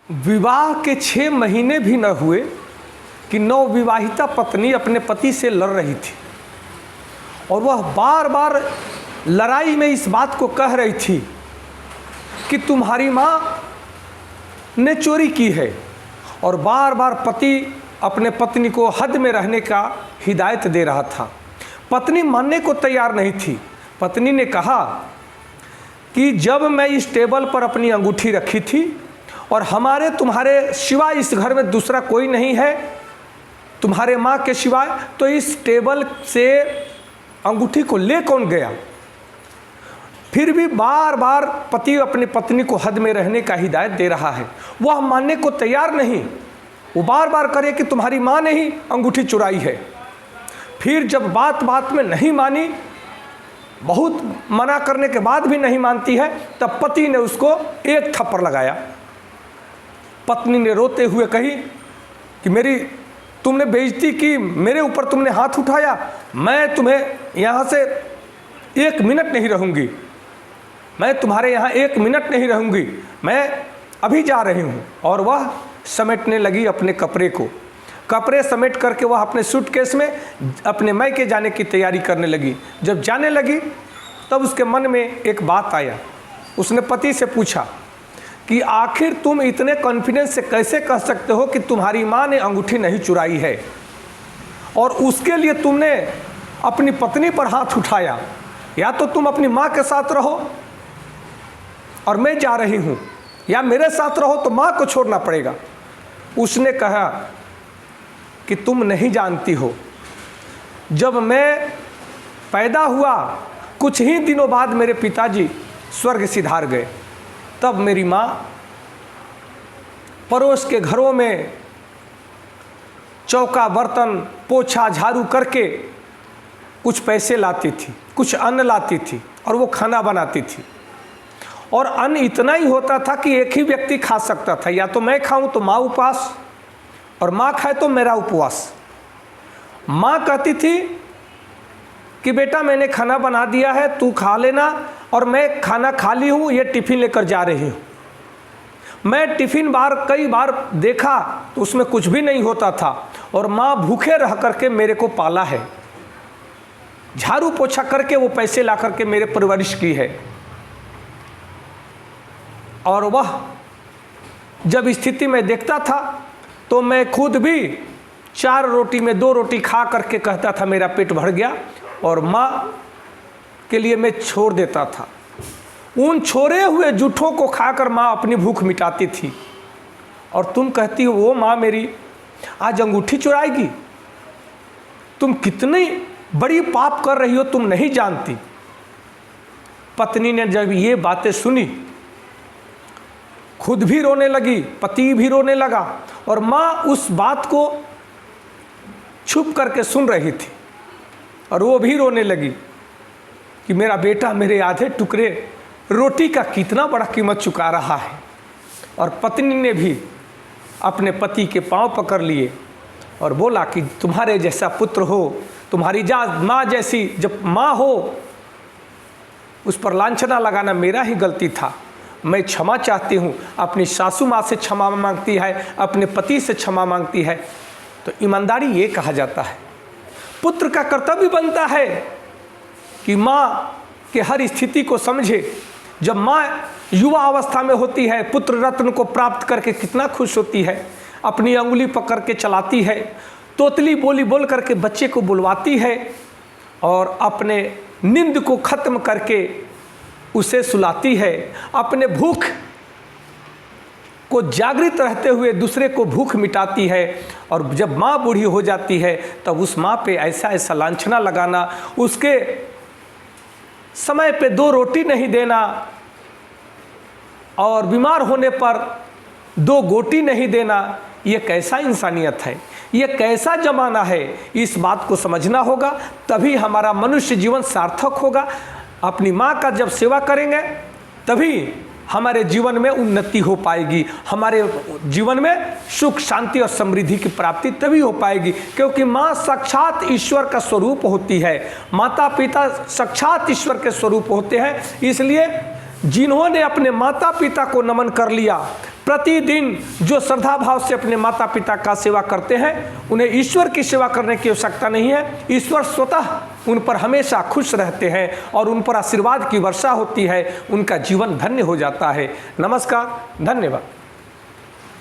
विवाह के 6 महीने भी न हुए कि नवविवाहिता पत्नी अपने पति से लड़ रही थी और वह बार बार लड़ाई में इस बात को कह रही थी कि तुम्हारी माँ ने चोरी की है। और बार बार पति अपने पत्नी को हद में रहने का हिदायत दे रहा था। पत्नी मानने को तैयार नहीं थी। पत्नी ने कहा कि जब मैं इस टेबल पर अपनी अंगूठी रखी थी और हमारे तुम्हारे सिवाय इस घर में दूसरा कोई नहीं है, तुम्हारे माँ के सिवाय, तो इस टेबल से अंगूठी को ले कौन गया। फिर भी बार बार पति अपनी पत्नी को हद में रहने का हिदायत दे रहा है। वह मानने को तैयार नहीं। वो बार बार करे कि तुम्हारी माँ ने ही अंगूठी चुराई है। फिर जब बात बात में नहीं मानी, बहुत मना करने के बाद भी नहीं मानती है, तब पति ने उसको एक थप्पड़ लगाया। पत्नी ने रोते हुए कही कि तुमने बेइज्जती की, मेरे ऊपर तुमने हाथ उठाया, मैं तुम्हें यहाँ से 1 मिनट नहीं रहूँगी, मैं तुम्हारे यहाँ 1 मिनट नहीं रहूँगी, मैं अभी जा रही हूँ। और वह समेटने लगी अपने कपड़े को। कपड़े समेट करके वह अपने सूटकेस में अपने मायके जाने की तैयारी करने लगी। जब जाने लगी तब उसके मन में एक बात आया। उसने पति से पूछा कि आखिर तुम इतने कॉन्फिडेंस से कैसे कह सकते हो कि तुम्हारी माँ ने अंगूठी नहीं चुराई है, और उसके लिए तुमने अपनी पत्नी पर हाथ उठाया। या तो तुम अपनी माँ के साथ रहो और मैं जा रही हूँ, या मेरे साथ रहो तो माँ को छोड़ना पड़ेगा। उसने कहा कि तुम नहीं जानती हो, जब मैं पैदा हुआ कुछ ही दिनों बाद मेरे पिताजी स्वर्ग सिधार गए, तब मेरी माँ पड़ोस के घरों में चौका बर्तन पोछा झाड़ू करके कुछ पैसे लाती थी, कुछ अन्न लाती थी और वो खाना बनाती थी। और अन्न इतना ही होता था कि एक ही व्यक्ति खा सकता था, या तो मैं खाऊं तो माँ उपवास, और माँ खाए तो मेरा उपवास। माँ कहती थी कि बेटा मैंने खाना बना दिया है, तू खा लेना, और मैं खाना खा ली हूँ, ये टिफ़िन लेकर जा रही हूँ। मैं टिफ़िन कई बार देखा तो उसमें कुछ भी नहीं होता था, और माँ भूखे रह करके मेरे को पाला है, झाड़ू पोछा करके वो पैसे ला करके मेरे परवरिश की है। और वह जब स्थिति में देखता था तो मैं खुद भी 4 रोटी में 2 रोटी खा करके कहता था मेरा पेट भर गया, और माँ के लिए मैं छोड़ देता था। उन छोड़े हुए जूठों को खाकर माँ अपनी भूख मिटाती थी। और तुम कहती हो वो माँ मेरी आज अंगूठी चुराएगी। तुम कितनी बड़ी पाप कर रही हो, तुम नहीं जानती। पत्नी ने जब ये बातें सुनी, खुद भी रोने लगी, पति भी रोने लगा, और माँ उस बात को छुप करके सुन रही थी, और वो भी रोने लगी कि मेरा बेटा मेरे आधे टुकड़े रोटी का कितना बड़ा कीमत चुका रहा है। और पत्नी ने भी अपने पति के पांव पकड़ लिए और बोला कि तुम्हारे जैसा पुत्र हो, तुम्हारी माँ जैसी जब माँ हो, उस पर लांछना लगाना मेरा ही गलती था। मैं क्षमा चाहती हूँ। अपनी सासू माँ से क्षमा मांगती है, अपने पति से क्षमा मांगती है। तो ईमानदारी ये कहा जाता है। पुत्र का कर्तव्य बनता है कि माँ के हर स्थिति को समझे। जब माँ युवा अवस्था में होती है, पुत्र रत्न को प्राप्त करके कितना खुश होती है, अपनी अंगुली पकड़ के चलाती है, तोतली बोली बोल करके बच्चे को बुलवाती है, और अपने नींद को खत्म करके उसे सुलाती है, अपने भूख को जागृत रहते हुए दूसरे को भूख मिटाती है। और जब माँ बूढ़ी हो जाती है तब उस माँ पे ऐसा ऐसा लांछना लगाना, उसके समय पे 2 रोटी नहीं देना, और बीमार होने पर 2 गोटी नहीं देना, ये कैसा इंसानियत है, ये कैसा ज़माना है। इस बात को समझना होगा, तभी हमारा मनुष्य जीवन सार्थक होगा। अपनी माँ का जब सेवा करेंगे तभी हमारे जीवन में उन्नति हो पाएगी, हमारे जीवन में सुख शांति और समृद्धि की प्राप्ति तभी हो पाएगी, क्योंकि माँ साक्षात ईश्वर का स्वरूप होती है। माता पिता साक्षात ईश्वर के स्वरूप होते हैं। इसलिए जिन्होंने अपने माता पिता को नमन कर लिया, प्रतिदिन जो श्रद्धा भाव से अपने माता पिता का सेवा करते हैं, उन्हें ईश्वर की सेवा करने की आवश्यकता नहीं है। ईश्वर स्वतः उन पर हमेशा खुश रहते हैं और उन पर आशीर्वाद की वर्षा होती है, उनका जीवन धन्य हो जाता है। नमस्कार, धन्यवाद।